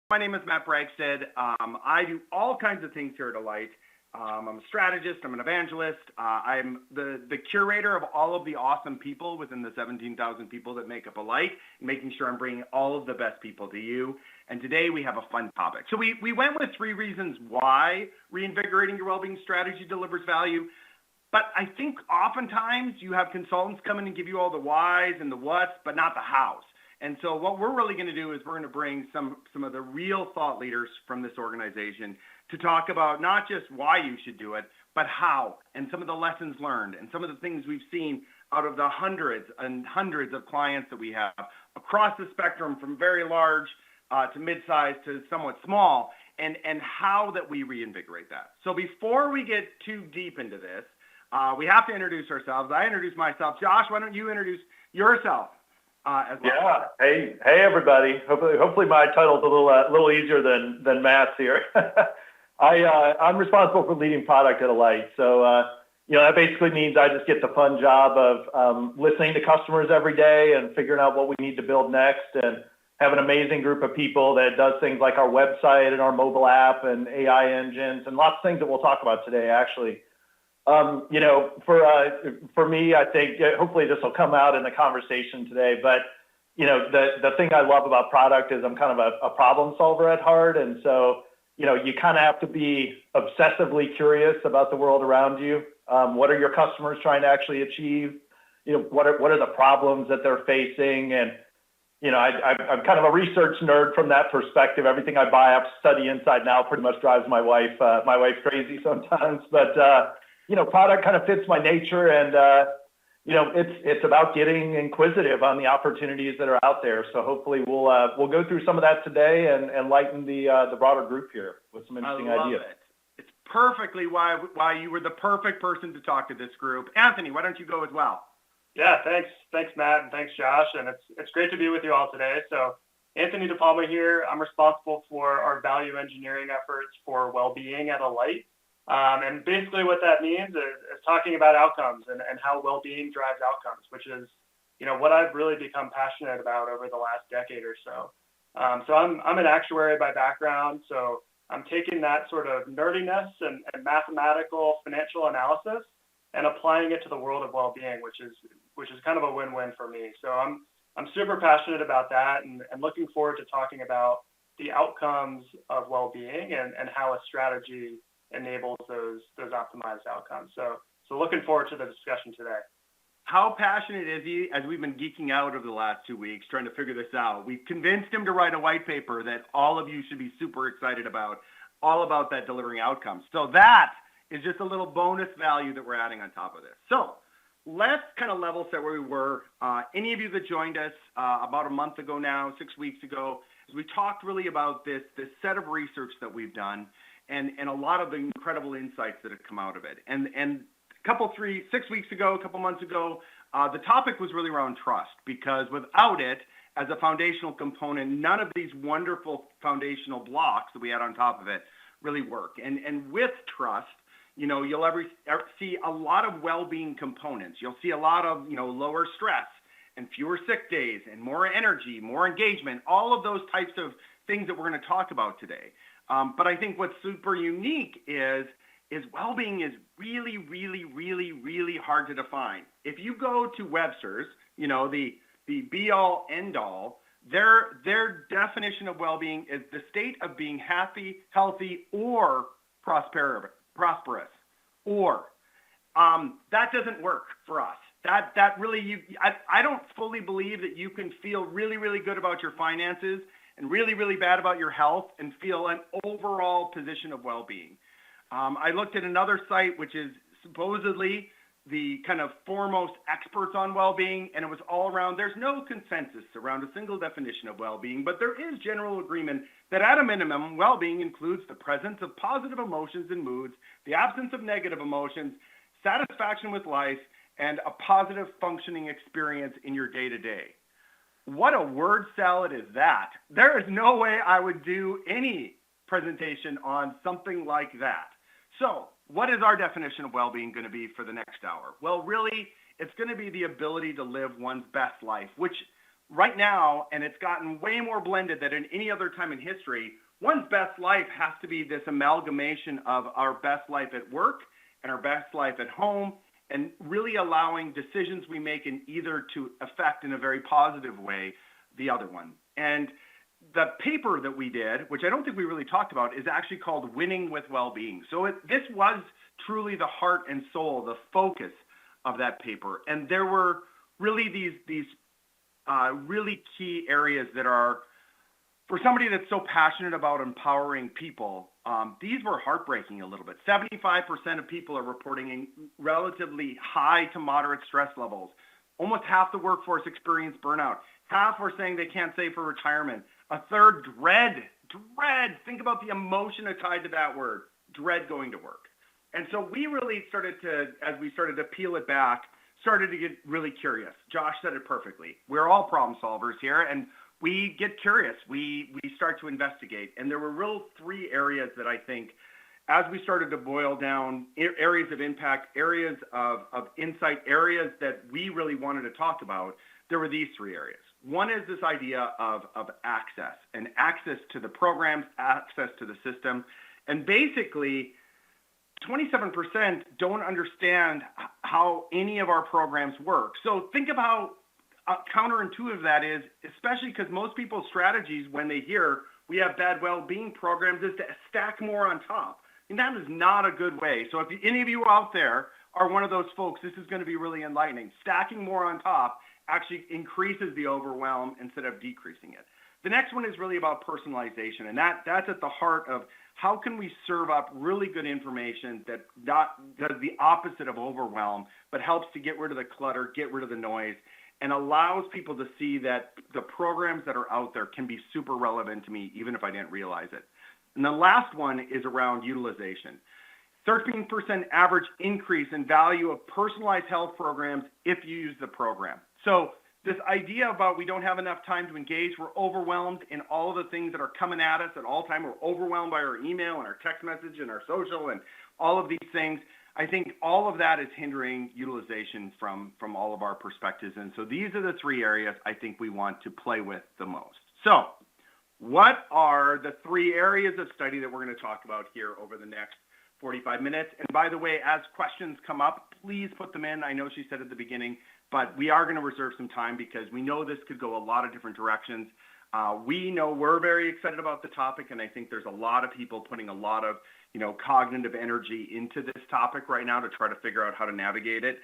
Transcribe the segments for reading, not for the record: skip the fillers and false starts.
My name is Matt Bragstead. I do all kinds of things here at Alight. I'm a strategist. I'm an evangelist. I'm the curator of all of the awesome people within the 17,000 people that make up Alight, making sure I'm bringing all of the best people to you. And today we have a fun topic. So we went with 3 reasons why reinvigorating your well-being strategy delivers value. But I think oftentimes you have consultants come in and give you all the whys and the whats, but not the hows. And so what we're really going to do is we're going to bring some of the real thought leaders from this organization to talk about not just why you should do it, but how, and some of the lessons learned, and some of the things we've seen out of the hundreds and hundreds of clients that we have across the spectrum from very large to mid-sized to somewhat small, and how that we reinvigorate that. So before we get too deep into this, we have to introduce ourselves. I introduce myself. Josh, why don't you introduce yourself? As well. Yeah. Hey, everybody. Hopefully my title's a little easier than Matt's here. I'm responsible for leading product at Alight. So, that basically means I just get the fun job of listening to customers every day and figuring out what we need to build next, and have an amazing group of people that does things like our website and our mobile app and AI engines and lots of things that we'll talk about today, actually. For me, I think hopefully this will come out in the conversation today, but the thing I love about product is I'm kind of a problem solver at heart. And so, you kind of have to be obsessively curious about the world around you. What are your customers trying to actually achieve? What are the problems that they're facing? And, I'm kind of a research nerd from that perspective. Everything I buy, I have to study inside and out. Pretty much drives my wife crazy sometimes, but, product kind of fits my nature, and it's about getting inquisitive on the opportunities that are out there. So hopefully we'll go through some of that today and lighten the broader group here with some interesting ideas. I love it. It's perfectly why you were the perfect person to talk to this group. Anthony, why don't you go as well? Yeah, thanks Matt, and thanks Josh, and it's great to be with you all today. So Anthony DePalma here. I'm responsible for our value engineering efforts for well-being at Alight. And basically what that means is talking about outcomes and how well-being drives outcomes, which is, what I've really become passionate about over the last decade or so. So I'm an actuary by background, so I'm taking that sort of nerdiness and mathematical financial analysis and applying it to the world of well-being, which is kind of a win-win for me. So I'm super passionate about that and looking forward to talking about the outcomes of well-being and how a strategy enables those optimized outcomes. So looking forward to the discussion today. How passionate is he, as we've been geeking out over the last 2 weeks trying to figure this out? We've convinced him to write a white paper that all of you should be super excited about, all about that delivering outcomes. So that is just a little bonus value that we're adding on top of this. So let's kind of level set where we were. Any of you that joined us about a month ago now, 6 weeks ago, as we talked really about this set of research that we've done, and a lot of the incredible insights that have come out of it. And 6 weeks ago, a couple months ago, the topic was really around trust, because without it as a foundational component, none of these wonderful foundational blocks that we had on top of it really work. And with trust, you'll ever see a lot of well-being components. You'll see a lot of, lower stress and fewer sick days and more energy, more engagement, all of those types of things that we're going to talk about today. But I think what's super unique is well-being is really, really, really, really hard to define. If you go to Webster's, the be-all, end-all, their definition of well-being is the state of being happy, healthy, or prosperous. Or that doesn't work for us. That really, I don't fully believe that you can feel really, really good about your finances and really, really bad about your health and feel an overall position of well-being. I looked at another site, which is supposedly the kind of foremost experts on well-being, and it was all around, there's no consensus around a single definition of well-being, but there is general agreement that at a minimum, well-being includes the presence of positive emotions and moods, the absence of negative emotions, satisfaction with life, and a positive functioning experience in your day-to-day. What a word salad is that? There is no way I would do any presentation on something like that. So what is our definition of well-being going to be for the next hour? Well, really, it's going to be the ability to live one's best life, which right now, and it's gotten way more blended than in any other time in history, one's best life has to be this amalgamation of our best life at work and our best life at home, and really allowing decisions we make in either to affect in a very positive way the other one. And the paper that we did, which I don't think we really talked about, is actually called Winning with Wellbeing. So this was truly the heart and soul, the focus of that paper. And there were really these really key areas that are, for somebody that's so passionate about empowering people, these were heartbreaking a little bit. 75% of people are reporting relatively high to moderate stress levels. Almost half the workforce experience burnout. Half are saying they can't save for retirement. A third, dread. Think about the emotion tied to that word, dread going to work. And so we really started to, as we started to peel it back, started to get really curious. Josh said it perfectly. We're all problem solvers here, and we get curious. We start to investigate. And there were real three areas that I think, as we started to boil down areas of impact, areas of insight, areas that we really wanted to talk about, there were these three areas. One is this idea of access, and access to the programs, access to the system. And basically, 27% don't understand how any of our programs work. So think about counterintuitive that is, especially because most people's strategies when they hear we have bad well-being programs is to stack more on top. And that is not a good way. So if any of you out there are one of those folks, this is going to be really enlightening. Stacking more on top actually increases the overwhelm instead of decreasing it. The next one is really about personalization, and that's at the heart of how can we serve up really good information that does the opposite of overwhelm, but helps to get rid of the clutter, get rid of the noise, and allows people to see that the programs that are out there can be super relevant to me, even if I didn't realize it. And the last one is around utilization. 13% average increase in value of personalized health programs if you use the program. So this idea about we don't have enough time to engage, we're overwhelmed in all of the things that are coming at us at all time. We're overwhelmed by our email and our text message and our social and all of these things. I think all of that is hindering utilization from all of our perspectives. And so these are the three areas I think we want to play with the most. So what are the three areas of study that we're going to talk about here over the next 45 minutes? And by the way, as questions come up, please put them in. I know she said at the beginning, but we are going to reserve some time because we know this could go a lot of different directions. We know we're very excited about the topic, and I think there's a lot of people putting a lot of cognitive energy into this topic right now to try to figure out how to navigate it.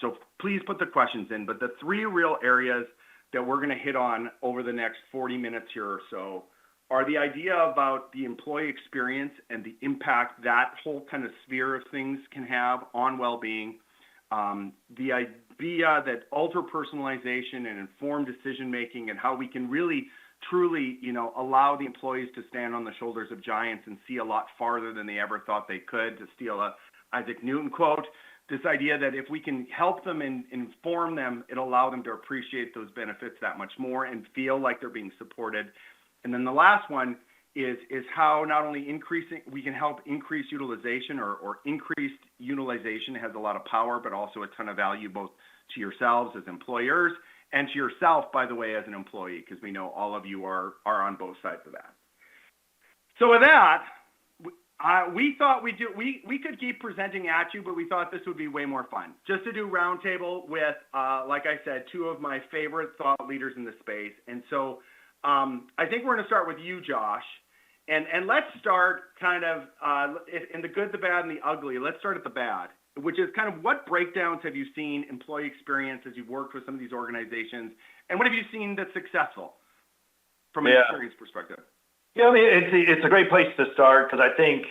So please put the questions in. But the three real areas that we're going to hit on over the next 40 minutes here or so are the idea about the employee experience and the impact that whole kind of sphere of things can have on well-being, the idea that ultra-personalization and informed decision-making and how we can really, truly, allow the employees to stand on the shoulders of giants and see a lot farther than they ever thought they could, to steal a Isaac Newton quote. This idea that if we can help them and inform them, it'll allow them to appreciate those benefits that much more and feel like they're being supported. And then the last one is how not only we can help increase utilization or increased utilization has a lot of power, but also a ton of value both to yourselves as employers and to yourself, by the way, as an employee, because we know all of you are on both sides of that. So with that, we thought we could keep presenting at you, but we thought this would be way more fun. Just to do roundtable with, like I said, two of my favorite thought leaders in the space. And so I think we're going to start with you, Josh. And let's start kind of in the good, the bad, and the ugly. Let's start at the bad, which is kind of what breakdowns have you seen employee experience as you've worked with some of these organizations, and what have you seen that's successful from an experience perspective? Yeah, I mean, it's a great place to start because I think,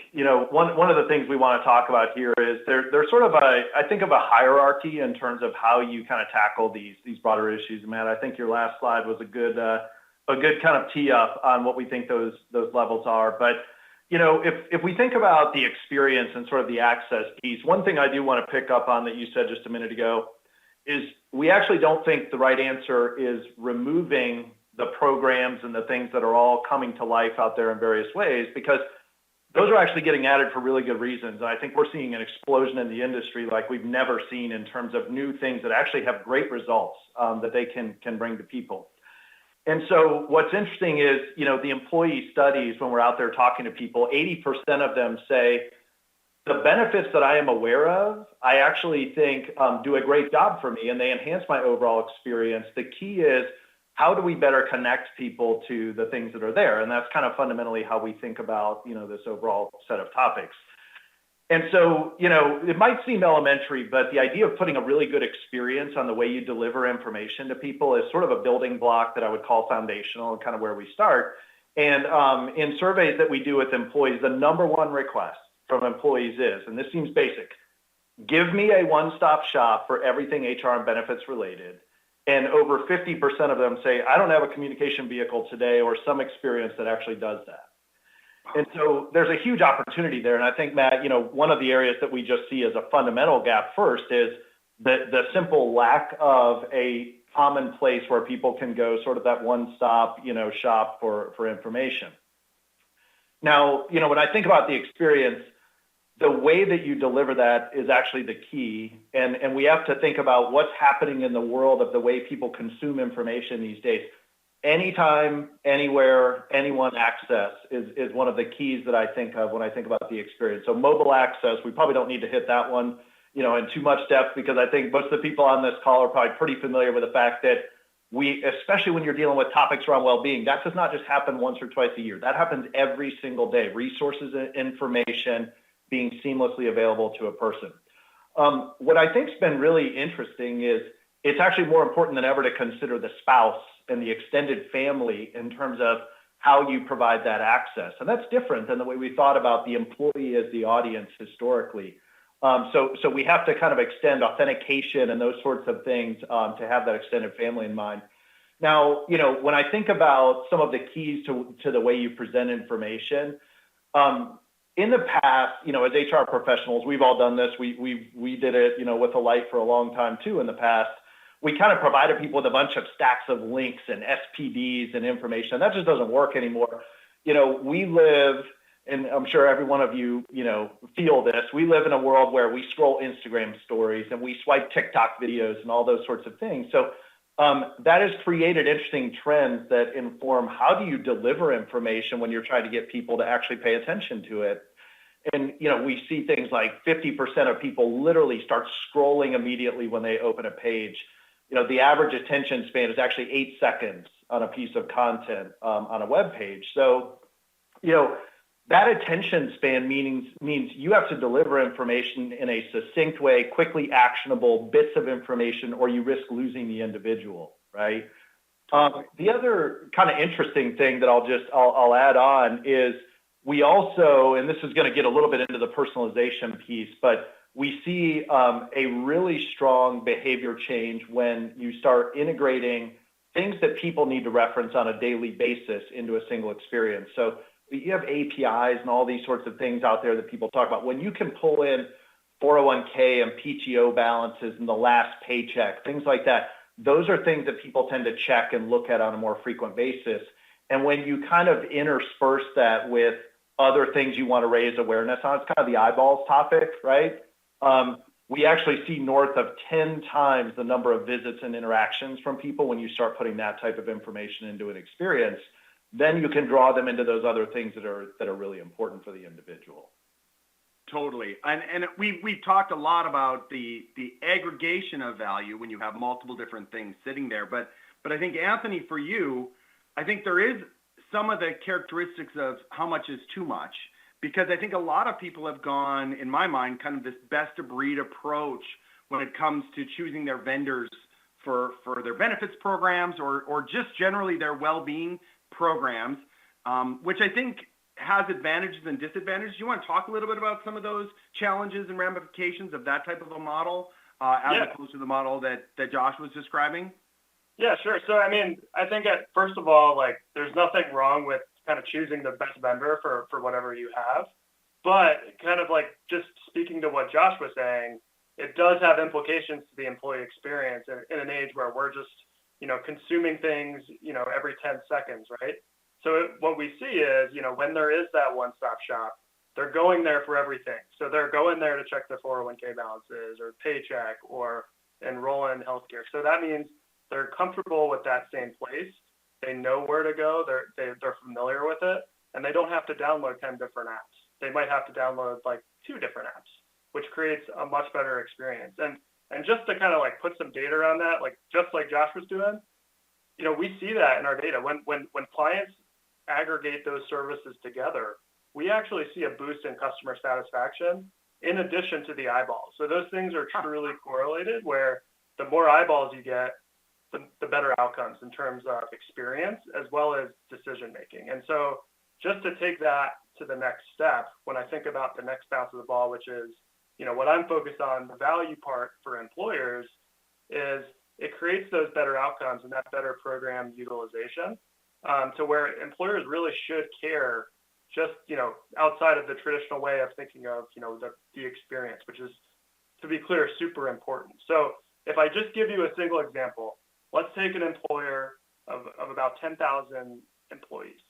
one of the things we want to talk about here is there's sort of a hierarchy in terms of how you kind of tackle these broader issues. Matt, I think your last slide was a good kind of tee up on what we think those levels are. But, if we think about the experience and sort of the access piece, one thing I do want to pick up on that you said just a minute ago is we actually don't think the right answer is removing the programs and the things that are all coming to life out there in various ways, because those are actually getting added for really good reasons. And I think we're seeing an explosion in the industry like we've never seen in terms of new things that actually have great results that they can bring to people. And so what's interesting is, the employee studies, when we're out there talking to people, 80% of them say, the benefits that I am aware of, I actually think do a great job for me and they enhance my overall experience. The key is, how do we better connect people to the things that are there? And that's kind of fundamentally how we think about, this overall set of topics. And so, it might seem elementary, but the idea of putting a really good experience on the way you deliver information to people is sort of a building block that I would call foundational and kind of where we start. And in surveys that we do with employees, the number one request from employees is, and this seems basic, give me a one-stop shop for everything HR and benefits related. And over 50% of them say, I don't have a communication vehicle today or some experience that actually does that. And so there's a huge opportunity there. And I think, Matt, one of the areas that we just see as a fundamental gap first is the simple lack of a common place where people can go, sort of that one-stop, shop for information. Now, when I think about the experience, the way that you deliver that is actually the key. And we have to think about what's happening in the world of the way people consume information these days. Anytime, anywhere, anyone access is one of the keys that I think of when I think about the experience. So mobile access, we probably don't need to hit that one, in too much depth, because I think most of the people on this call are probably pretty familiar with the fact that especially when you're dealing with topics around well-being, that does not just happen once or twice a year. That happens every single day. Resources and information being seamlessly available to a person. What I think's been really interesting is it's actually more important than ever to consider the spouse and the extended family in terms of how you provide that access. And that's different than the way we thought about the employee as the audience historically. So we have to kind of extend authentication and those sorts of things to have that extended family in mind. Now, when I think about some of the keys to the way you present information, in the past, as HR professionals, we've all done this. We did it, with Alight for a long time too in the past. We kind of provided people with a bunch of stacks of links and SPDs and information. That just doesn't work anymore. We live, and I'm sure every one of you, feel this. We live in a world where we scroll Instagram stories and we swipe TikTok videos and all those sorts of things. So that has created interesting trends that inform how do you deliver information when you're trying to get people to actually pay attention to it. And, we see things like 50% of people literally start scrolling immediately when they open a page. The average attention span is actually 8 seconds on a piece of content on a web page. So, that attention span means you have to deliver information in a succinct way, quickly actionable bits of information, or you risk losing the individual, right? The other kind of interesting thing that I'll add on is we also, and this is going to get a little bit into the personalization piece, but we see a really strong behavior change when you start integrating things that people need to reference on a daily basis into a single experience. So you have APIs and all these sorts of things out there that people talk about. When you can pull in 401k and PTO balances and the last paycheck, things like that, those are things that people tend to check and look at on a more frequent basis. And when you kind of intersperse that with other things you want to raise awareness on, it's kind of the eyeballs topic, right? We actually see north of 10 times the number of visits and interactions from people when you start putting that type of information into an experience. Then you can draw them into those other things that are really important for the individual. Totally. And we've talked a lot about the aggregation of value when you have multiple different things sitting there. But I think, Anthony, for you, I think there is some of the characteristics of how much is too much, because I think a lot of people have gone, in my mind, kind of this best of breed approach when it comes to choosing their vendors for their benefits programs or just generally their well-being programs, which I think has advantages and disadvantages. You want to talk a little bit about some of those challenges and ramifications of that type of a model as opposed to the model that Josh was describing? Yeah, sure. So, I mean, I think first of all, there's nothing wrong with kind of choosing the best vendor for whatever you have. But kind of just speaking to what Josh was saying, it does have implications to the employee experience in an age where we're just, consuming things, every 10 seconds, right? So what we see is, when there is that one-stop shop, they're going there for everything. So they're going there to check their 401k balances or paycheck or enroll in healthcare. So that means they're comfortable with that same place. they know where to go, they're familiar with it, and they don't have to download 10 different apps. They might have to download like 2 different apps, which creates a much better experience. And just to kind of like put some data around that, like just like Josh was doing, we see that in our data. When clients aggregate those services together, we actually see a boost in customer satisfaction in addition to the eyeballs. So those things are truly correlated, where the more eyeballs you get, the better outcomes in terms of experience as well as decision making. And so just to take that to the next step, when I think about the next bounce of the ball, which is, what I'm focused on, the value part for employers, is it creates those better outcomes and that better program utilization, to where employers really should care, just outside of the traditional way of thinking of the experience, which is, to be clear, super important. So if I just give you a single example, let's take an employer of about 10,000 employees,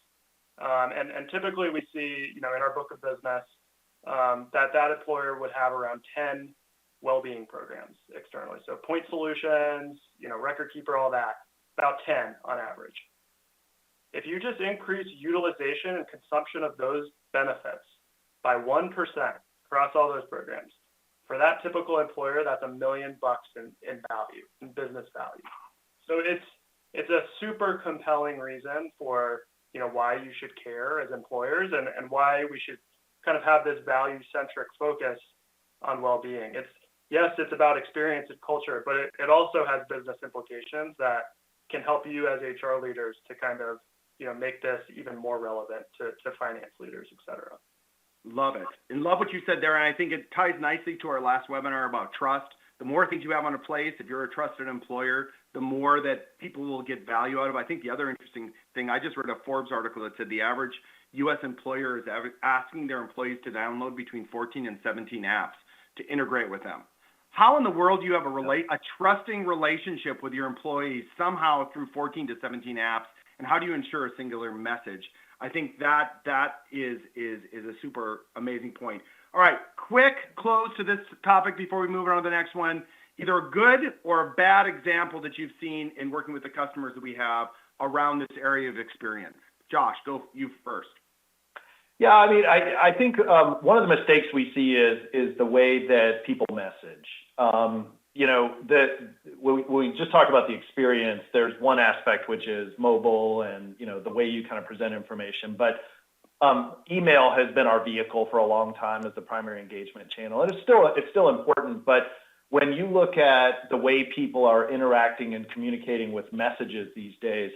and typically we see in our book of business that employer would have around 10 well-being programs externally. So point solutions, record keeper, all that, about 10 on average. If you just increase utilization and consumption of those benefits by 1% across all those programs, for that typical employer, that's $1 million in value, in business value. So it's a super compelling reason for why you should care as employers, and why we should kind of have this value-centric focus on well-being. It's about experience and culture, but it also has business implications that can help you as HR leaders to kind of make this even more relevant to finance leaders, et cetera. Love it. And love what you said there. And I think it ties nicely to our last webinar about trust. The more things you have on a place, if you're a trusted employer, the more that people will get value out of. I think the other interesting thing, I just read a Forbes article that said the average U.S. employer is asking their employees to download between 14 and 17 apps to integrate with them. How in the world do you have a trusting relationship with your employees somehow through 14 to 17 apps, and how do you ensure a singular message? I think that is a super amazing point. All right, quick close to this topic before we move on to the next one. Either a good or a bad example that you've seen in working with the customers that we have around this area of experience. Josh, go you first. Yeah, I mean, I think one of the mistakes we see is the way that people message. When we just talk about the experience, there's one aspect which is mobile and the way you kind of present information. But email has been our vehicle for a long time as the primary engagement channel, and it's still important. But when you look at the way people are interacting and communicating with messages these days,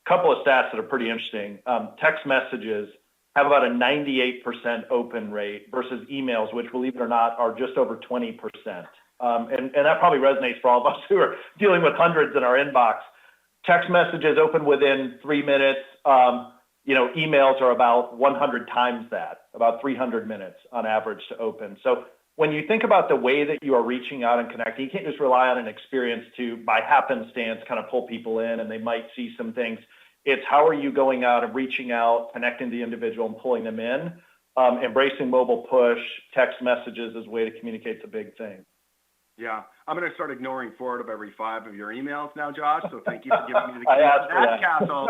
a couple of stats that are pretty interesting. Text messages have about a 98% open rate versus emails, which, believe it or not, are just over 20%. And that probably resonates for all of us who are dealing with hundreds in our inbox. Text messages open within 3 minutes. Emails are about 100 times that, about 300 minutes on average to open. So when you think about the way that you are reaching out and connecting, you can't just rely on an experience to, by happenstance, kind of pull people in and they might see some things. It's how are you going out and reaching out, connecting the individual and pulling them in. Embracing mobile push, text messages as a way to communicate is a big thing. Yeah, I'm going to start ignoring 4 out of every 5 of your emails now, Josh. So thank you for giving me the key to that castle,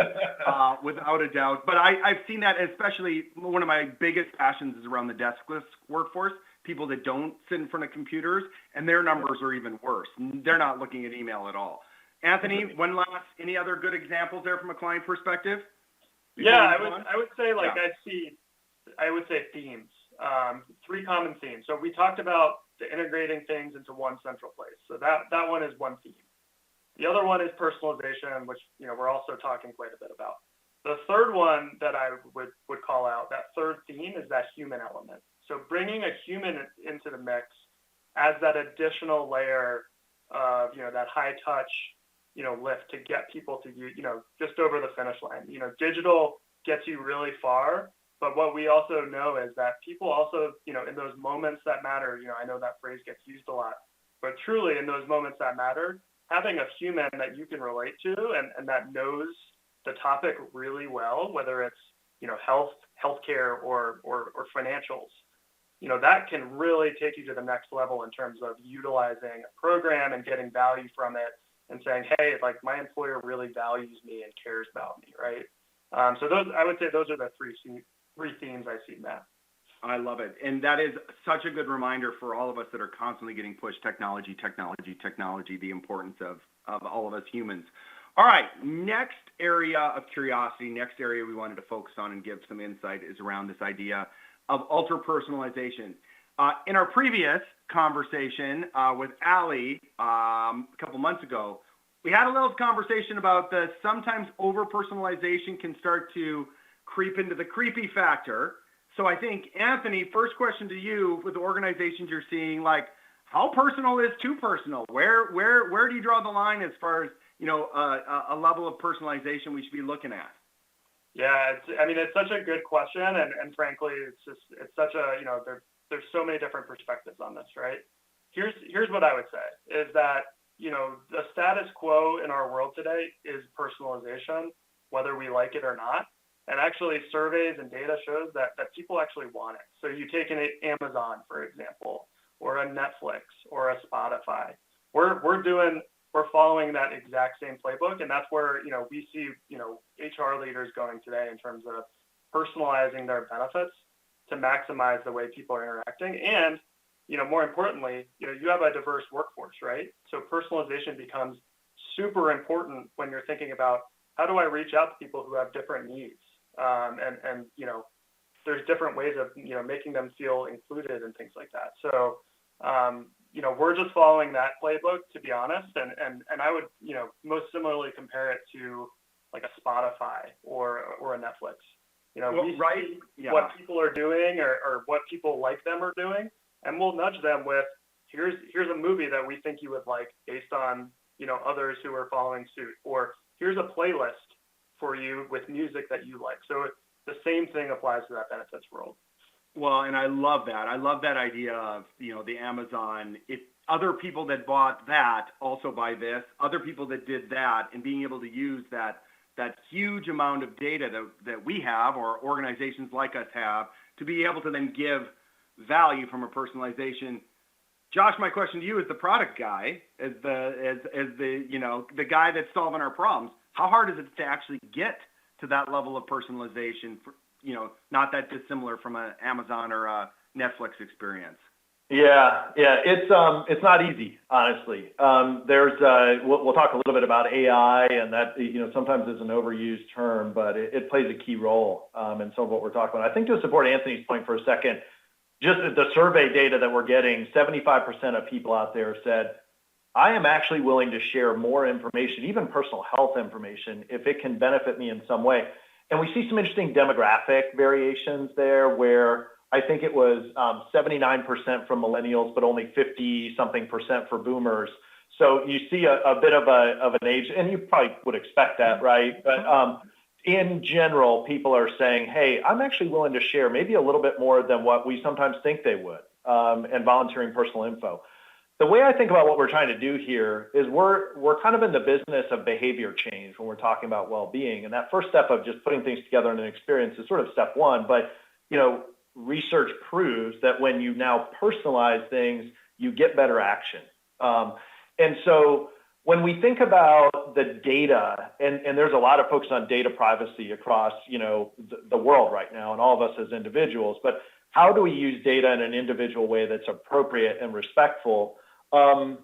without a doubt. But I've seen that, especially one of my biggest passions is around the deskless workforce, people that don't sit in front of computers, and their numbers are even worse. They're not looking at email at all. Anthony, any other good examples there from a client perspective? Yeah, I would say I would say themes, 3 common themes. So we talked about the integrating things into one central place. So that one is one theme. The other one is personalization, which we're also talking quite a bit about. The third one that I would call out, that third theme, is that human element. So bringing a human into the mix as that additional layer of that high touch lift to get people to just over the finish line. Digital gets you really far. But what we also know is that people also, in those moments that matter, I know that phrase gets used a lot, but truly in those moments that matter, having a human that you can relate to and that knows the topic really well, whether it's, healthcare or financials, that can really take you to the next level in terms of utilizing a program and getting value from it and saying, hey, like my employer really values me and cares about me, right? So I would say those are the three themes I see, Matt. I love it. And that is such a good reminder for all of us that are constantly getting pushed technology, the importance of all of us humans. All right, next area of curiosity, next area we wanted to focus on and give some insight is around this idea of ultra personalization. In our previous conversation with Allie a couple months ago, we had a little conversation about the sometimes over personalization can start to creep into the creepy factor. So I think, Anthony, first question to you with the organizations you're seeing, like how personal is too personal? Where do you draw the line as far as, a level of personalization we should be looking at? Yeah, it's such a good question. And frankly, it's such a, there's so many different perspectives on this, right? Here's what I would say is that, the status quo in our world today is personalization, whether we like it or not. And actually surveys and data shows that people actually want it. So you take an Amazon, for example, or a Netflix or a Spotify. We're following that exact same playbook. And that's where, we see, HR leaders going today in terms of personalizing their benefits to maximize the way people are interacting. And, more importantly, you have a diverse workforce, right? So personalization becomes super important when you're thinking about how do I reach out to people who have different needs? And there's different ways of, making them feel included and things like that. So, we're just following that playbook, to be honest. And I would, most similarly compare it to like a Spotify or a Netflix. We see what people are doing or what people like them are doing, and we'll nudge them with, here's a movie that we think you would like based on, others who are following suit, or here's a playlist for you with music that you like. So the same thing applies to that benefits world. Well, and I love that. I love that idea of, the Amazon. If other people that bought that also buy this, other people that did that, and being able to use that huge amount of data that we have or organizations like us have to be able to then give value from a personalization. Josh, my question to you as the product guy, as the guy that's solving our problems, how hard is it to actually get to that level of personalization, not that dissimilar from an Amazon or a Netflix experience? Yeah, it's not easy, honestly. We'll talk a little bit about AI, and that sometimes is an overused term, but it plays a key role in some of what we're talking about. I think to support Anthony's point for a second, just the survey data that we're getting, 75% of people out there said, I am actually willing to share more information, even personal health information, if it can benefit me in some way. And we see some interesting demographic variations there where I think it was 79% from millennials, but only 50-something% for boomers. So you see a bit of an age, and you probably would expect that, right? But in general, people are saying, hey, I'm actually willing to share maybe a little bit more than what we sometimes think they would, and volunteering personal info. The way I think about what we're trying to do here is we're kind of in the business of behavior change when we're talking about well-being. And that first step of just putting things together in an experience is sort of step one. But, research proves that when you now personalize things, you get better action. And so when we think about the data, and there's a lot of focus on data privacy across, the world right now, and all of us as individuals, but how do we use data in an individual way that's appropriate and respectful? I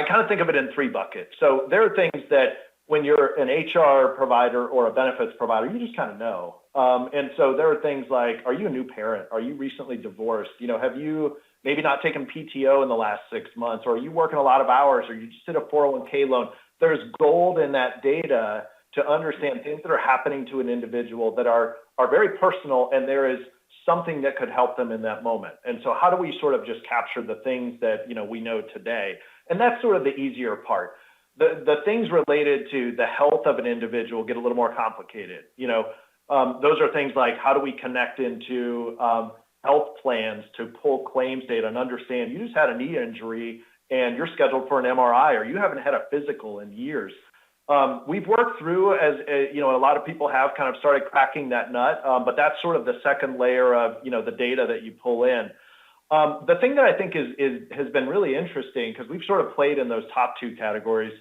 kind of think of it in three buckets. So there are things that when you're an HR provider or a benefits provider, you just kind of know. And so there are things like, are you a new parent? Are you recently divorced? Have you maybe not taken PTO in the last 6 months? Or are you working a lot of hours? Or you just did a 401k loan? There's gold in that data to understand things that are happening to an individual that are very personal, and there is something that could help them in that moment. And so how do we sort of just capture the things that, we know today? And that's sort of the easier part. The things related to the health of an individual get a little more complicated. Those are things like, how do we connect into health plans to pull claims data and understand you just had a knee injury and you're scheduled for an MRI, or you haven't had a physical in years. We've worked through, as a lot of people have kind of started cracking that nut, but that's sort of the second layer of, the data that you pull in. The thing that I think has been really interesting, because we've sort of played in those top two categories,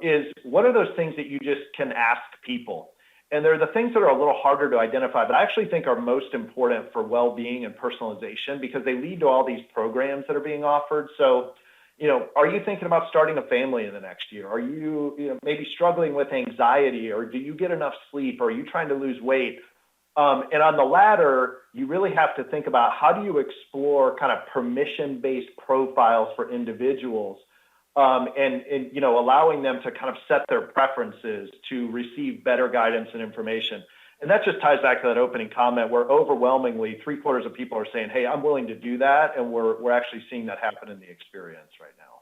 is what are those things that you just can ask people? And they're the things that are a little harder to identify, but I actually think are most important for well-being and personalization because they lead to all these programs that are being offered. So, are you thinking about starting a family in the next year? Are you, maybe struggling with anxiety, or do you get enough sleep? Or are you trying to lose weight? And on the latter, you really have to think about how do you explore kind of permission-based profiles for individuals, and allowing them to kind of set their preferences to receive better guidance and information. And that just ties back to that opening comment where overwhelmingly 3/4 of people are saying, hey, I'm willing to do that. And we're actually seeing that happen in the experience right now.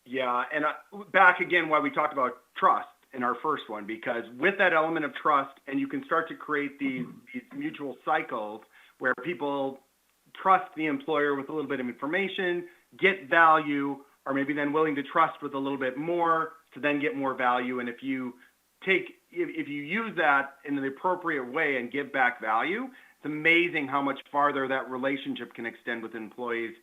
Yeah. And back again, why we talked about trust in our first one, because with that element of trust, and you can start to create these mutual cycles where people trust the employer with a little bit of information, get value, or maybe then willing to trust with a little bit more to then get more value. And if you use that in the appropriate way and give back value, it's amazing how much farther that relationship can extend with employees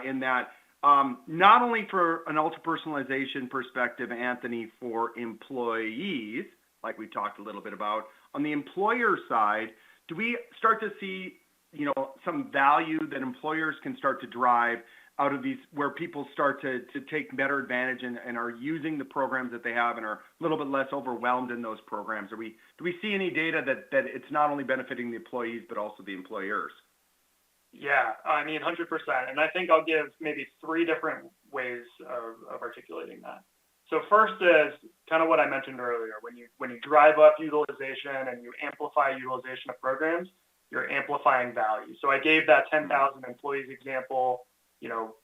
in that. Not only for an ultra-personalization perspective, Anthony, for employees, like we talked a little bit about, on the employer side, do we start to see, some value that employers can start to drive out of these, where people start to take better advantage and are using the programs that they have and are a little bit less overwhelmed in those programs? Do we see any data that it's not only benefiting the employees, but also the employers? Yeah, 100%. And I think I'll give maybe 3 different ways of articulating that. So first is kind of what I mentioned earlier. When you drive up utilization and you amplify utilization of programs, you're amplifying value. So I gave that 10,000 employees example,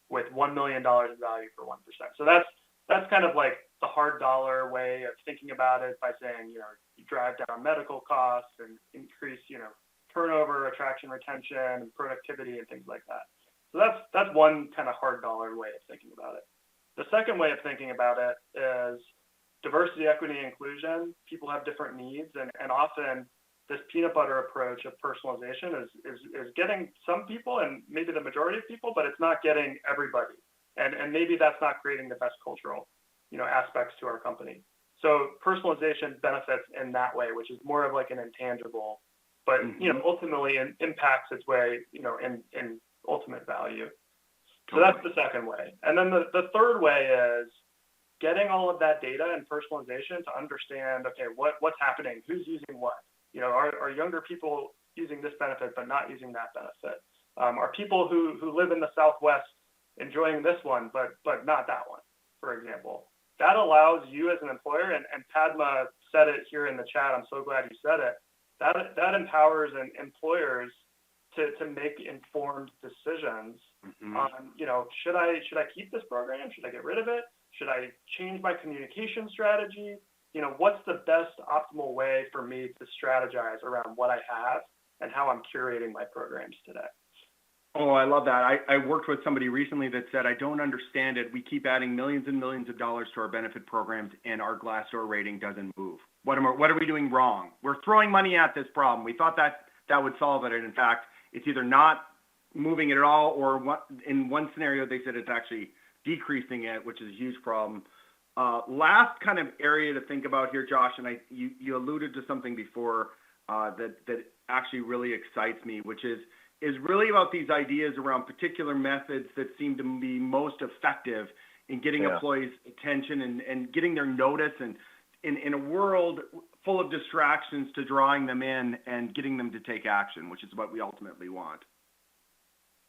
with $1 million in value for 1%. So that's kind of like the hard dollar way of thinking about it by saying, you drive down medical costs and increase, turnover, attraction, retention, and productivity and things like that. So that's one kind of hard dollar way of thinking about it. The second way of thinking about it is diversity, equity, and inclusion. People have different needs, and often this peanut butter approach of personalization is getting some people and maybe the majority of people, but it's not getting everybody. And maybe that's not creating the best cultural, aspects to our company. So personalization benefits in that way, which is more of like an intangible, but ultimately impacts its way, in ultimate value. So that's the second way. And then the third way is getting all of that data and personalization to understand, okay, what's happening, who's using what. Are younger people using this benefit but not using that benefit? Are people who live in the Southwest enjoying this one but not that one, for example? That allows you as an employer, and Padma said it here in the chat, I'm so glad you said it, that empowers employers to make informed decisions on, should I keep this program? Should I get rid of it? Should I change my communication strategy? What's the best optimal way for me to strategize around what I have and how I'm curating my programs today? Oh, I love that. I worked with somebody recently that said, I don't understand it. We keep adding millions and millions of dollars to our benefit programs and our Glassdoor rating doesn't move. What are we doing wrong? We're throwing money at this problem. We thought that would solve it. And in fact, it's either not moving it at all, or in one scenario, they said it's actually decreasing it, which is a huge problem. Last kind of area to think about here, Josh, and you alluded to something before that actually really excites me, which is really about these ideas around particular methods that seem to be most effective in getting employees' attention and getting their notice, and in a world full of distractions, to drawing them in and getting them to take action, which is what we ultimately want.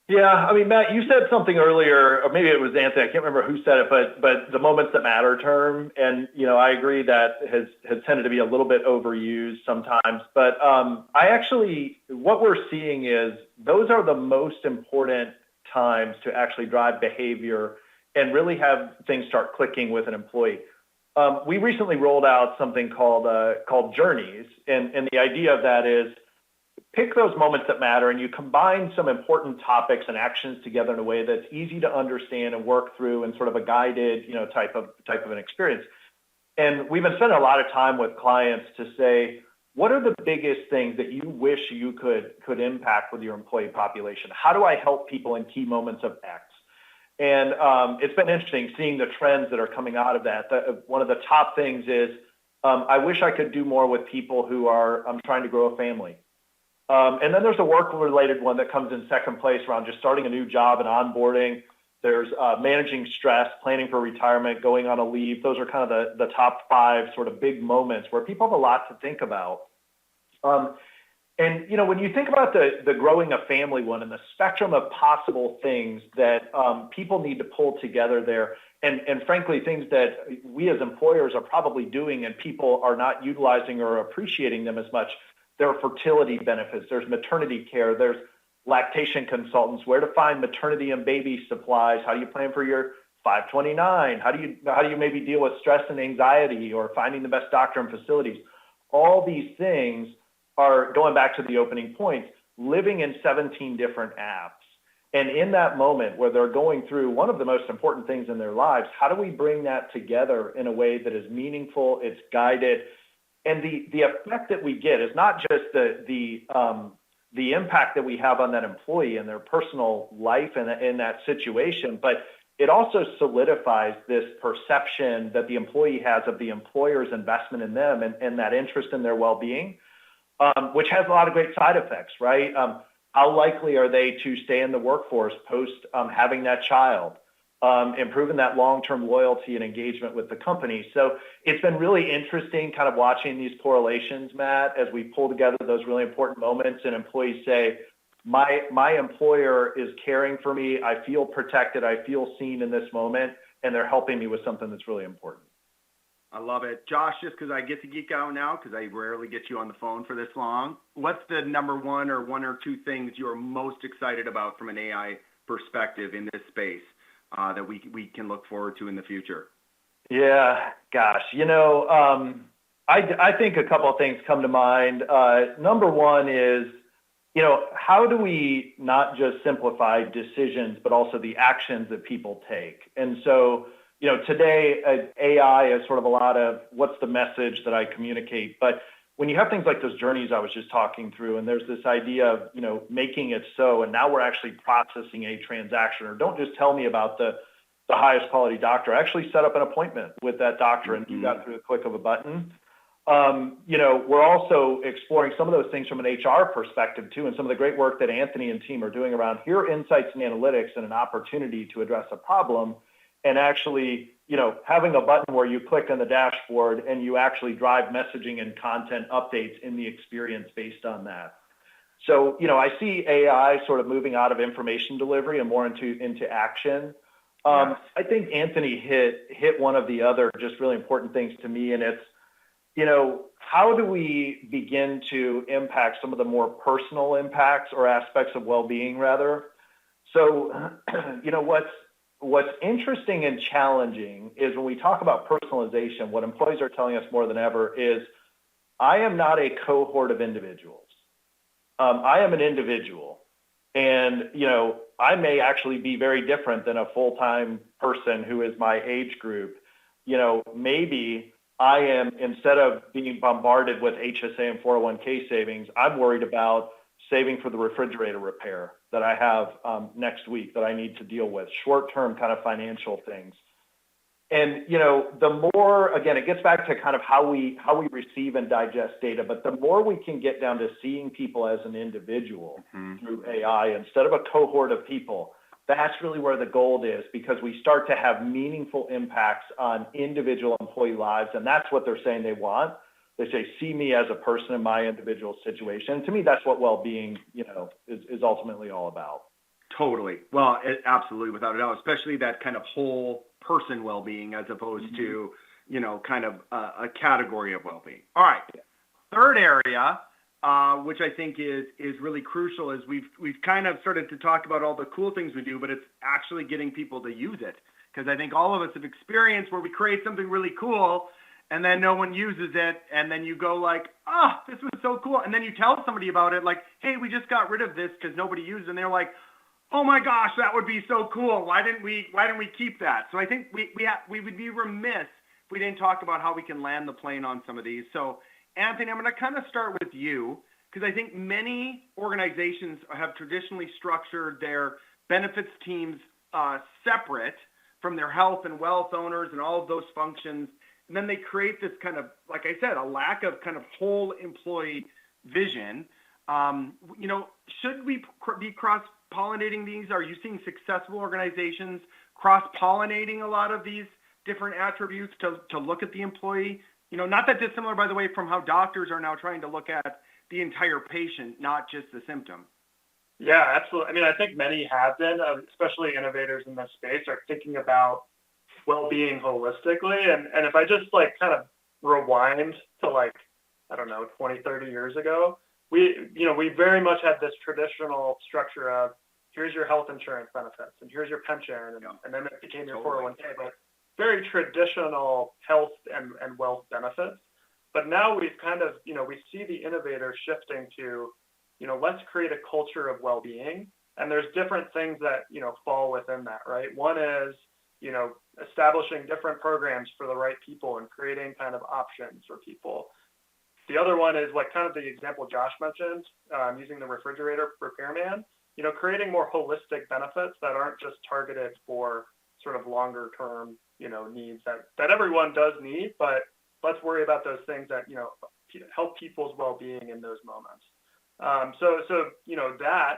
Yeah, Matt, you said something earlier, or maybe it was Anthony, I can't remember who said it, but the moments that matter term, and I agree that has tended to be a little bit overused sometimes. But what we're seeing is those are the most important times to actually drive behavior and really have things start clicking with an employee. We recently rolled out something called Journeys, and the idea of that is pick those moments that matter, and you combine some important topics and actions together in a way that's easy to understand and work through in sort of a guided, type of an experience. And we've been spending a lot of time with clients to say, what are the biggest things that you wish you could impact with your employee population? How do I help people in key moments of X? And it's been interesting seeing the trends that are coming out of that. One of the top things is I wish I could do more with people who are trying to grow a family. And then there's a work-related one that comes in second place around just starting a new job and onboarding. There's managing stress, planning for retirement, going on a leave. Those are kind of the top 5 sort of big moments where people have a lot to think about. And, when you think about the growing a family one and the spectrum of possible things that people need to pull together there, and frankly, things that we as employers are probably doing and people are not utilizing or appreciating them as much, there are fertility benefits, there's maternity care, there's lactation consultants, where to find maternity and baby supplies, how do you plan for your 529, how do you maybe deal with stress and anxiety or finding the best doctor and facilities. All these things are, going back to the opening point, living in 17 different apps. And in that moment where they're going through one of the most important things in their lives, how do we bring that together in a way that is meaningful, it's guided, and the effect that we get is not just the impact that we have on that employee and their personal life in that situation, but it also solidifies this perception that the employee has of the employer's investment in them and that interest in their well-being, which has a lot of great side effects, right? How likely are they to stay in the workforce post having that child? Improving that long-term loyalty and engagement with the company. So it's been really interesting kind of watching these correlations, Matt, as we pull together those really important moments and employees say, my employer is caring for me. I feel protected. I feel seen in this moment, and they're helping me with something that's really important. I love it. Josh, just because I get to geek out now, because I rarely get you on the phone for this long, what's the number one or two things you're most excited about from an AI perspective in this space that we can look forward to in the future? Yeah, gosh, I think a couple of things come to mind. Number one is, how do we not just simplify decisions, but also the actions that people take? And so, today AI is sort of a lot of what's the message that I communicate. But when you have things like those journeys I was just talking through, and there's this idea of, making it so, and now we're actually processing a transaction, or don't just tell me about the highest quality doctor, actually set up an appointment with that doctor and do that through the click of a button. We're also exploring some of those things from an HR perspective too, and some of the great work that Anthony and team are doing around here are insights and analytics and an opportunity to address a problem, and actually, having a button where you click on the dashboard and you actually drive messaging and content updates in the experience based on that. So, I see AI sort of moving out of information delivery and more into action. Yes. I think Anthony hit one of the other just really important things to me, and it's, how do we begin to impact some of the more personal impacts or aspects of well-being rather? So, what's interesting and challenging is when we talk about personalization, what employees are telling us more than ever is, I am not a cohort of individuals. I am an individual. And, I may actually be very different than a full-time person who is my age group. Maybe I am, instead of being bombarded with HSA and 401k savings, I'm worried about saving for the refrigerator repair that I have next week that I need to deal with, short-term kind of financial things. And, the more, again, it gets back to kind of how we receive and digest data, but the more we can get down to seeing people as an individual through AI instead of a cohort of people, that's really where the gold is, because we start to have meaningful impacts on individual employee lives. And that's what they're saying they want. They say, see me as a person in my individual situation. And to me, that's what well-being, is ultimately all about. Totally. Well, absolutely, without a doubt, especially that kind of whole person well-being as opposed to, kind of a category of well-being. All right. Third area, which I think is really crucial, is we've kind of started to talk about all the cool things we do, but it's actually getting people to use it. Because I think all of us have experienced where we create something really cool and then no one uses it, and then you go like, this was so cool. And then you tell somebody about it, like, hey, we just got rid of this because nobody used it. And they're like, oh my gosh, that would be so cool. Why didn't we keep that? So I think we would be remiss if we didn't talk about how we can land the plane on some of these. So Anthony, I'm going to kind of start with you, because I think many organizations have traditionally structured their benefits teams separate from their health and wealth owners and all of those functions. And then they create this kind of, like I said, a lack of kind of whole employee vision. Should we be cross-pollinating these? Are you seeing successful organizations cross-pollinating a lot of these different attributes to look at the employee? Not that dissimilar, by the way, from how doctors are now trying to look at the entire patient, not just the symptom. Yeah, absolutely. I mean, I think many have been, especially innovators in this space, are thinking about well-being holistically. And if I just kind of rewind to 20, 30 years ago, we very much had this traditional structure of here's your health insurance benefits and here's your pension. And then it became your 401k, but very traditional health and wealth benefits. But now we've kind of, we see the innovators shifting to, let's create a culture of well-being. And there's different things that, fall within that, right? One is, establishing different programs for the right people and creating kind of options for people. The other one is kind of the example Josh mentioned, using the refrigerator repairman, creating more holistic benefits that aren't just targeted for sort of longer term, needs that everyone does need, but let's worry about those things that, help people's well-being in those moments. So that,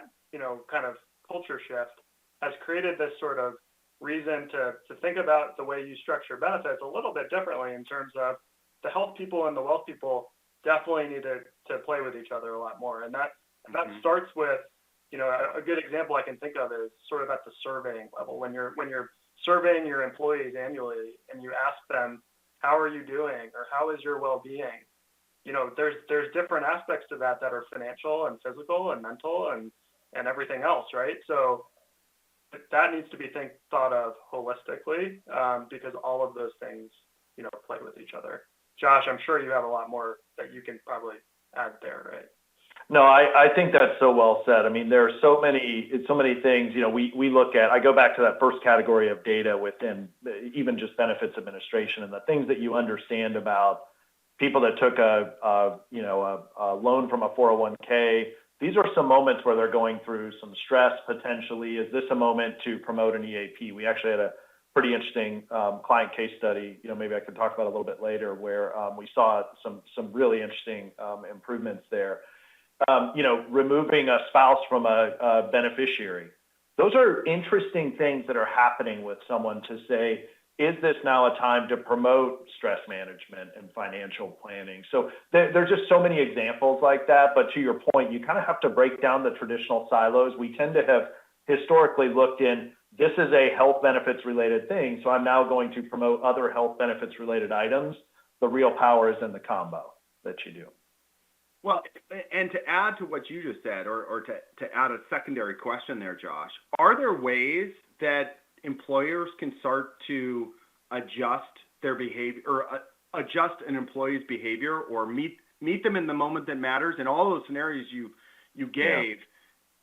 kind of culture shift has created this sort of reason to think about the way you structure benefits a little bit differently in terms of the health people and the wealth people definitely need to play with each other a lot more. And that starts with, a good example I can think of is sort of at the surveying level. When you're surveying your employees annually and you ask them, how are you doing? Or how is your well-being? There's different aspects to that are financial and physical and mental and everything else, right? So that needs to be thought of holistically, because all of those things, play with each other. Josh, I'm sure you have a lot more that you can probably add there, right? No, I think that's so well said. I mean, there are so many things, we look at. I go back to that first category of data within even just benefits administration and the things that you understand about people that took a loan from a 401k. These are some moments where they're going through some stress potentially. Is this a moment to promote an EAP? We actually had a pretty interesting client case study, maybe I could talk about a little bit later, where we saw some really interesting improvements there. Removing a spouse from a beneficiary. Those are interesting things that are happening with someone to say, is this now a time to promote stress management and financial planning? So there's just so many examples like that. But to your point, you kind of have to break down the traditional silos. We tend to have historically looked in, this is a health benefits related thing, so I'm now going to promote other health benefits related items. The real power is in the combo that you do. Well, and to add to what you just said, or to add a secondary question there, Josh, are there ways that employers can start to adjust their behavior or adjust an employee's behavior or meet them in the moment that matters? In all those scenarios you gave,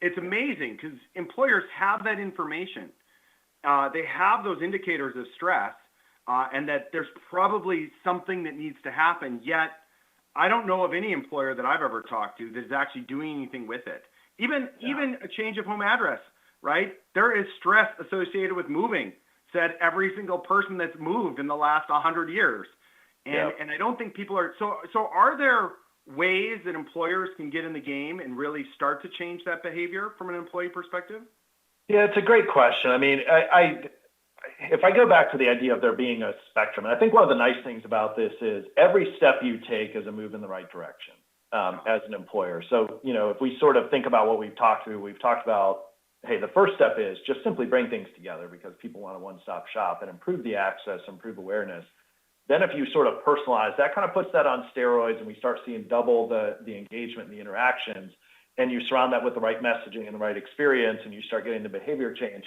it's amazing because employers have that information. They have those indicators of stress and that there's probably something that needs to happen, yet I don't know of any employer that I've ever talked to that is actually doing anything with it. Even a change of home address, right? There is stress associated with moving, said every single person that's moved in the last 100 years. And I don't think people are, so are there ways that employers can get in the game and really start to change that behavior from an employee perspective? Yeah, it's a great question. I mean, if I go back to the idea of there being a spectrum, and I think one of the nice things about this is every step you take is a move in the right direction as an employer. So, if we sort of think about what we've talked about, hey, the first step is just simply bring things together because people want a one-stop shop and improve the access, improve awareness. Then if you sort of personalize, that kind of puts that on steroids and we start seeing double the engagement and the interactions, and you surround that with the right messaging and the right experience and you start getting the behavior change.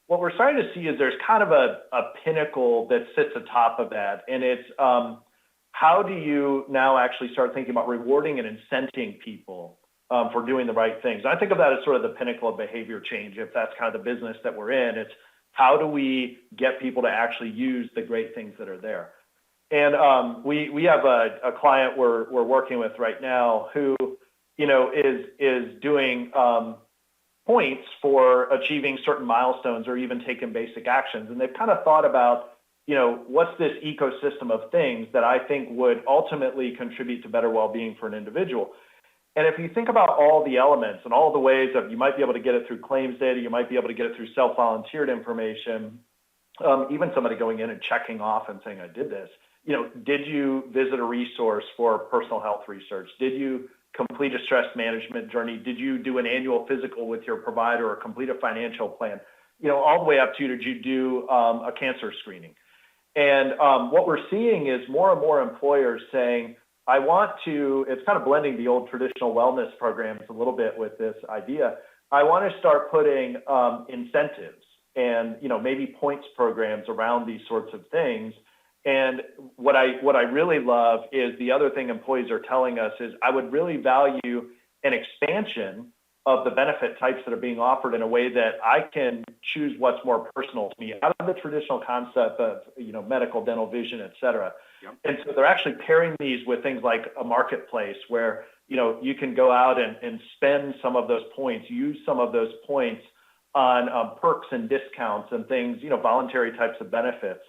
What we're starting to see is there's kind of a pinnacle that sits atop of that. And it's how do you now actually start thinking about rewarding and incenting people for doing the right things? And I think of that as sort of the pinnacle of behavior change. If that's kind of the business that we're in, it's how do we get people to actually use the great things that are there? And we have a client we're working with right now who, is doing points for achieving certain milestones or even taking basic actions. And they've kind of thought about, what's this ecosystem of things that I think would ultimately contribute to better well-being for an individual. And if you think about all the elements and all the ways of, you might be able to get it through claims data, you might be able to get it through self-volunteered information, even somebody going in and checking off and saying, I did this. Did you visit a resource for personal health research? Did you complete a stress management journey? Did you do an annual physical with your provider or complete a financial plan? All the way up to, did you do a cancer screening? And what we're seeing is more and more employers saying, it's kind of blending the old traditional wellness programs a little bit with this idea. I want to start putting incentives and, maybe points programs around these sorts of things. And what I really love is the other thing employees are telling us is I would really value an expansion of the benefit types that are being offered in a way that I can choose what's more personal to me out of the traditional concept of, medical, dental, vision, et cetera. Yep. And so they're actually pairing these with things like a marketplace where, you can go out and spend some of those points, use some of those points on perks and discounts and things, voluntary types of benefits.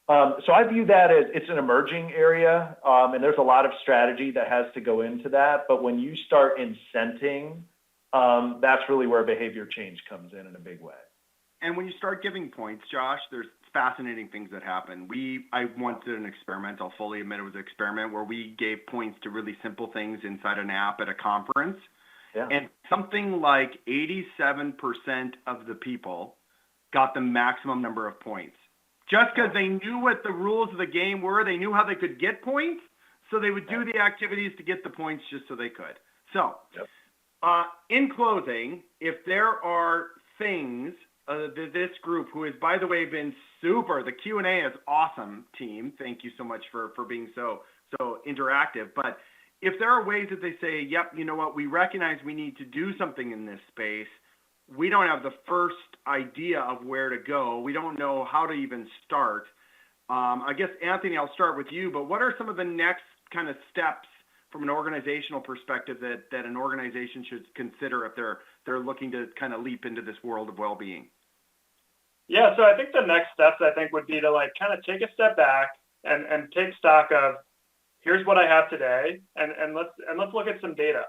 So I view that as it's an emerging area, and there's a lot of strategy that has to go into that. But when you start incenting, that's really where behavior change comes in a big way. And when you start giving points, Josh, there's fascinating things that happen. I once did an experiment, I'll fully admit it was an experiment, where we gave points to really simple things inside an app at a conference. Yeah. And something like 87% of the people got the maximum number of points. Just because they knew what the rules of the game were, they knew how they could get points, so they would do the activities to get the points just so they could. So, in closing, if there are things this group, who has, by the way, been super, the Q&A is awesome, team. Thank you so much for being so interactive. But if there are ways that they say, yep, you know what, we recognize we need to do something in this space, we don't have the first idea of where to go. We don't know how to even start. I guess, Anthony, I'll start with you, but what are some of the next kind of steps from an organizational perspective that an organization should consider if they're looking to kind of leap into this world of well-being? Yeah, so I think the next steps, would be to kind of take a step back and take stock of, here's what I have today, and let's look at some data.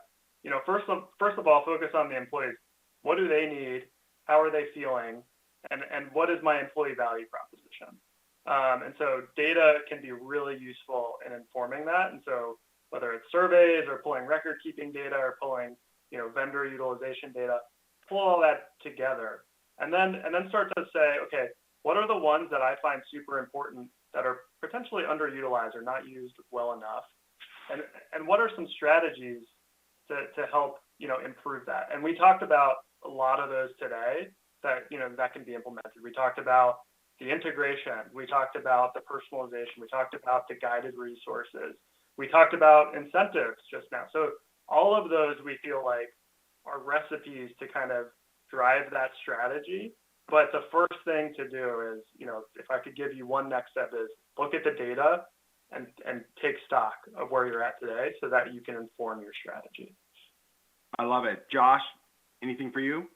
First of all, focus on the employees. What do they need? How are they feeling? And what is my employee value proposition? And so data can be really useful in informing that. And so whether it's surveys or pulling record keeping data or pulling, vendor utilization data, pull all that together. And then start to say, okay, what are the ones that I find super important that are potentially underutilized or not used well enough? And what are some strategies to help, improve that? And we talked about a lot of those today that can be implemented. We talked about the integration. We talked about the personalization. We talked about the guided resources. We talked about incentives just now. So all of those we feel like are recipes to kind of drive that strategy. But the first thing to do is, if I could give you one next step, is look at the data and take stock of where you're at today so that you can inform your strategy. I love it. Josh, anything for you?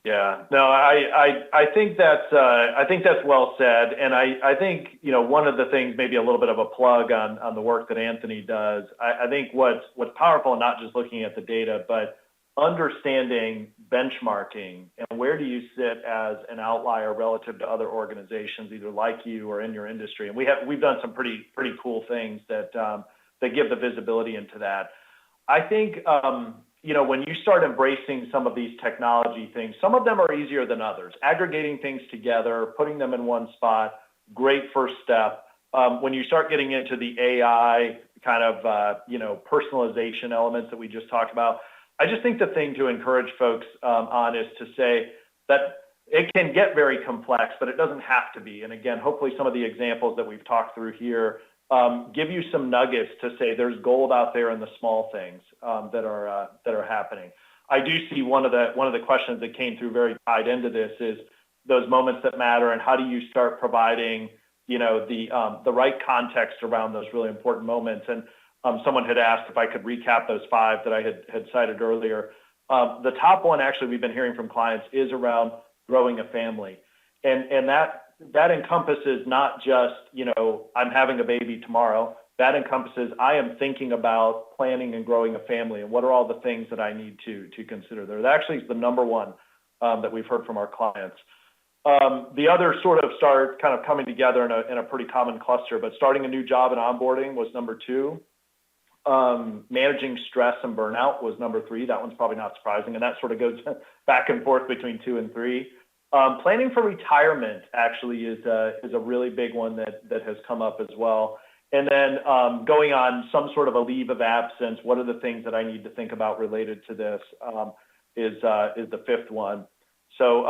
Yeah, no, I think that's well said, and I think one of the things, maybe a little bit of a plug on the work that Anthony does. I think what's powerful, not just looking at the data, but understanding benchmarking and where do you sit as an outlier relative to other organizations, either like you or in your industry. And we've done some pretty cool things that give the visibility into that. I think. When you start embracing some of these technology things, some of them are easier than others. Aggregating things together, putting them in one spot, great first step. When you start getting into the AI kind of, personalization elements that we just talked about, I just think the thing to encourage folks on is to say that it can get very complex, but it doesn't have to be. And again, hopefully some of the examples that we've talked through here give you some nuggets to say there's gold out there in the small things that are happening. I do see one of the questions that came through very tied into this is those moments that matter, and how do you start providing the right context around those really important moments. And someone had asked if I could recap those 5 that I had cited earlier. The top one, actually, we've been hearing from clients is around growing a family. And that encompasses not just, I'm having a baby tomorrow. That encompasses, I am thinking about planning and growing a family, and what are all the things that I need to consider there. That actually is the number one that we've heard from our clients. The others sort of start kind of coming together in a pretty common cluster, but starting a new job and onboarding was number 2. Managing stress and burnout was number 3. That one's probably not surprising, and that sort of goes back and forth between 2 and 3. Planning for retirement actually is a really big one that has come up as well. And then going on some sort of a leave of absence, what are the things that I need to think about related to this is the 5th one. So,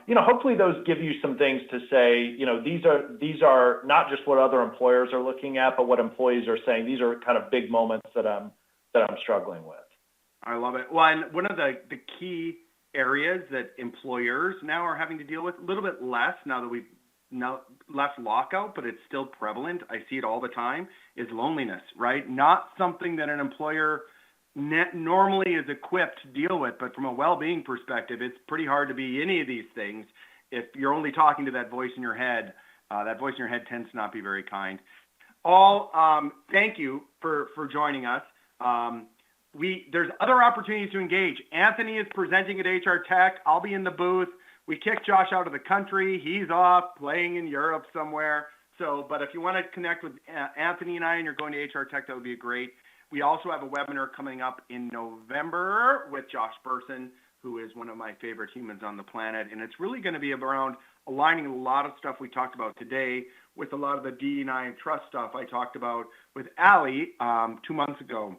hopefully those give you some things to say, these are not just what other employers are looking at, but what employees are saying. These are kind of big moments that I'm struggling with. I love it. Well, and one of the key areas that employers now are having to deal with, a little bit less now that we've left lockout, but it's still prevalent. I see it all the time, is loneliness, right? Not something that an employer normally is equipped to deal with, but from a well-being perspective, it's pretty hard to be any of these things if you're only talking to that voice in your head. That voice in your head tends to not be very kind. Thank you for joining us. There's other opportunities to engage. Anthony is presenting at HR Tech. I'll be in the booth. We kicked Josh out of the country. He's off playing in Europe somewhere. But if you want to connect with Anthony and I, and you're going to HR Tech, that would be great. We also have a webinar coming up in November with Josh Burson, who is one of my favorite humans on the planet. And it's really going to be around aligning a lot of stuff we talked about today with a lot of the D&I and trust stuff I talked about with Allie 2 months ago,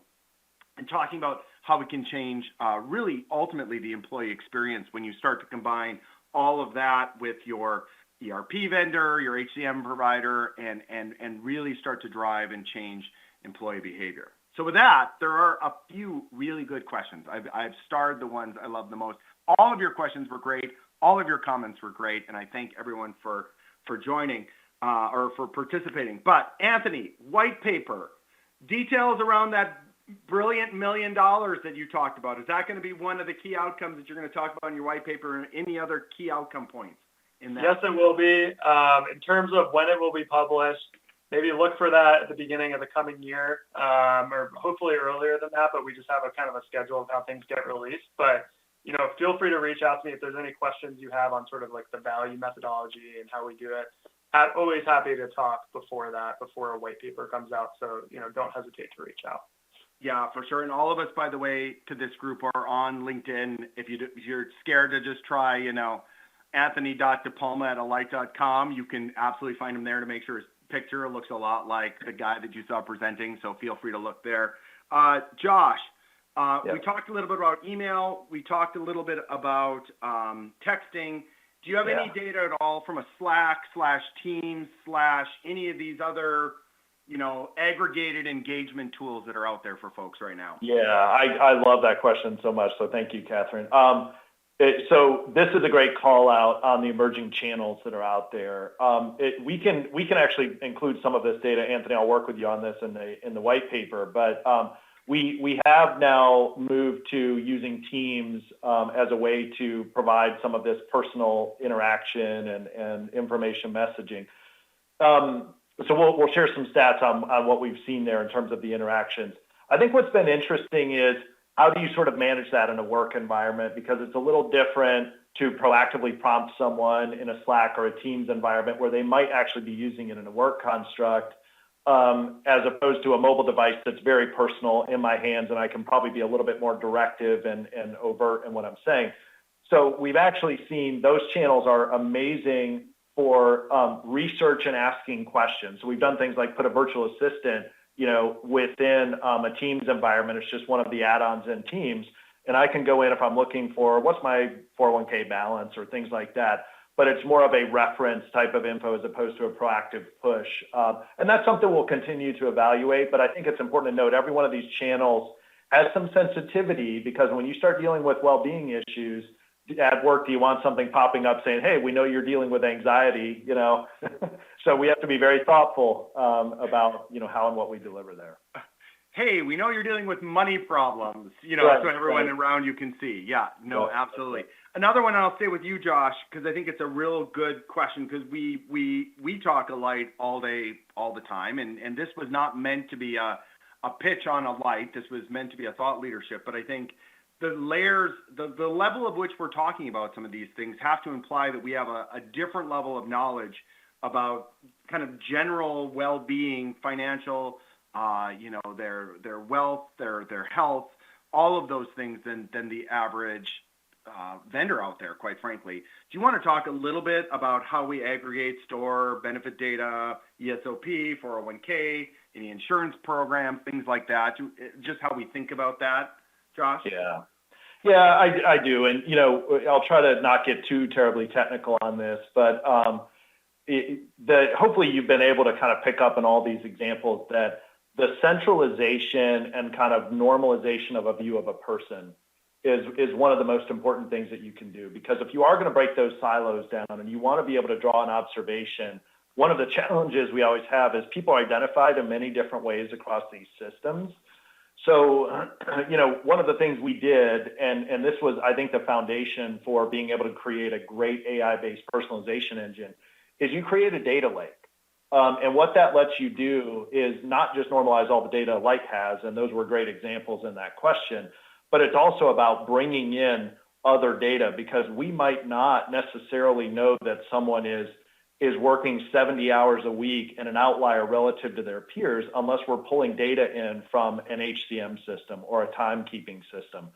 and talking about how we can change really ultimately the employee experience when you start to combine all of that with your ERP vendor, your HCM provider, and really start to drive and change employee behavior. So with that, there are a few really good questions. I've starred the ones I love the most. All of your questions were great. All of your comments were great, and I thank everyone for joining or for participating. But Anthony, white paper, details around that brilliant $1 million that you talked about. Is that going to be one of the key outcomes that you're going to talk about in your white paper, and any other key outcome points in that? Yes, it will be. In terms of when it will be published, maybe look for that at the beginning of the coming year, or hopefully earlier than that, but we just have a kind of a schedule of how things get released. But, feel free to reach out to me if there's any questions you have on sort of like the value methodology and how we do it. I'm always happy to talk before a white paper comes out. So, don't hesitate to reach out. Yeah, for sure. And all of us, by the way, to this group are on LinkedIn. If you're scared to just try, anthony.depalma@alight.com, you can absolutely find him there to make sure his picture looks a lot like the guy that you saw presenting. So feel free to look there. Josh, We talked a little bit about email. We talked a little bit about texting. Do you have any data at all from a Slack/Teams/ any of these other aggregated engagement tools that are out there for folks right now? Yeah, I love that question so much. So thank you, Catherine. So this is a great call out on the emerging channels that are out there. We can actually include some of this data. Anthony, I'll work with you on this in the white paper. But we have now moved to using Teams as a way to provide some of this personal interaction and information messaging. So we'll share some stats on what we've seen there in terms of the interactions. I think what's been interesting is how do you sort of manage that in a work environment? Because it's a little different to proactively prompt someone in a Slack or a Teams environment where they might actually be using it in a work construct, as opposed to a mobile device that's very personal in my hands, and I can probably be a little bit more directive and overt in what I'm saying. So we've actually seen those channels are amazing for research and asking questions. So we've done things like put a virtual assistant within a Teams environment. It's just one of the add-ons in Teams. And I can go in if I'm looking for what's my 401k balance or things like that. But it's more of a reference type of info as opposed to a proactive push. And that's something we'll continue to evaluate. But I think it's important to note every one of these channels has some sensitivity, because when you start dealing with well-being issues at work, do you want something popping up saying, hey, we know you're dealing with anxiety, So we have to be very thoughtful about, how and what we deliver there. hey, we know you're dealing with money problems, Right, so everyone right. around you can see. Yeah, no, Right. absolutely. Another one I'll stay with you, Josh, because I think it's a real good question because we talk Alight all day, all the time, and this was not meant to be a pitch on Alight. This was meant to be a thought leadership, but I think the layers, the level of which we're talking about some of these things have to imply that we have a different level of knowledge about kind of general well-being, financial, their wealth, their health, all of those things than the average vendor out there, quite frankly. Do you want to talk a little bit about how we aggregate, store benefit data, ESOP, 401k, any insurance programs, things like that? Just how we think about that, Josh? Yeah. Yeah, I do. And, I'll try to not get too terribly technical on this, but hopefully you've been able to kind of pick up in all these examples that the centralization and kind of normalization of a view of a person is one of the most important things that you can do. Because if you are going to break those silos down and you want to be able to draw an observation, one of the challenges we always have is people are identified in many different ways across these systems. So, one of the things we did, and this was, I think, the foundation for being able to create a great AI-based personalization engine, is you create a data lake. And what that lets you do is not just normalize all the data Alight has, and those were great examples in that question, but it's also about bringing in other data, because we might not necessarily know that someone is working 70 hours a week and an outlier relative to their peers unless we're pulling data in from an HCM system or a timekeeping system.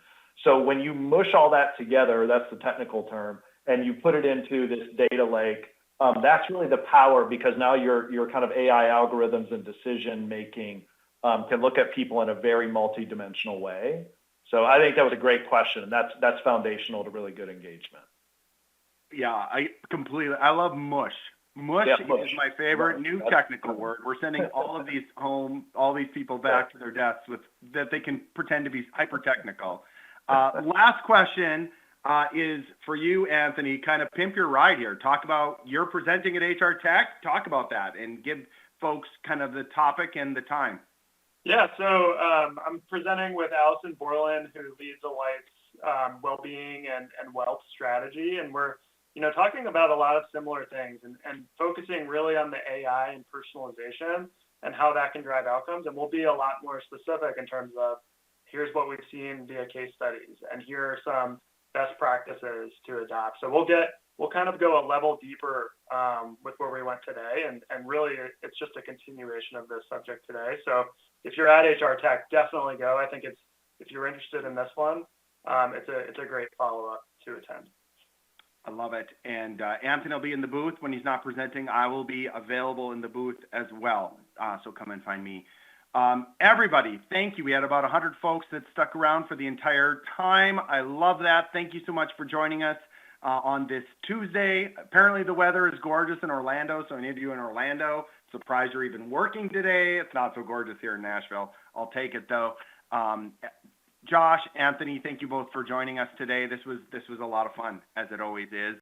So when you mush all that together, that's the technical term, and you put it into this data lake, that's really the power, because now your kind of AI algorithms and decision making can look at people in a very multidimensional way. So I think that was a great question, and that's foundational to really good engagement. Yeah, I love mush. Mush Yeah, mush. is my favorite new technical word. We're sending all of these all these people back to their desks that they can pretend to be hyper technical. Last question is for you, Anthony. Kind of pimp your ride here. Talk about, you're presenting at HR Tech. Talk about that and give folks kind of the topic and the time. Yeah, so I'm presenting with Allison Borland, who leads Alight's well-being and wealth strategy, and we're talking about a lot of similar things and focusing really on the AI and personalization and how that can drive outcomes. And we'll be a lot more specific in terms of, here's what we've seen via case studies, and here are some best practices to adopt. So we'll kind of go a level deeper with where we went today, and really it's just a continuation of this subject today. So if you're at HR Tech, definitely go. I think if you're interested in this one, it's a great follow-up to attend. I love it. And Anthony will be in the booth when he's not presenting. I will be available in the booth as well. So come and find me. Everybody, thank you. We had about 100 folks that stuck around for the entire time. I love that. Thank you so much for joining us on this Tuesday. Apparently the weather is gorgeous in Orlando, so any of you in Orlando, surprised you're even working today. It's not so gorgeous here in Nashville. I'll take it though. Josh, Anthony, thank you both for joining us today. This was a lot of fun, as it always is.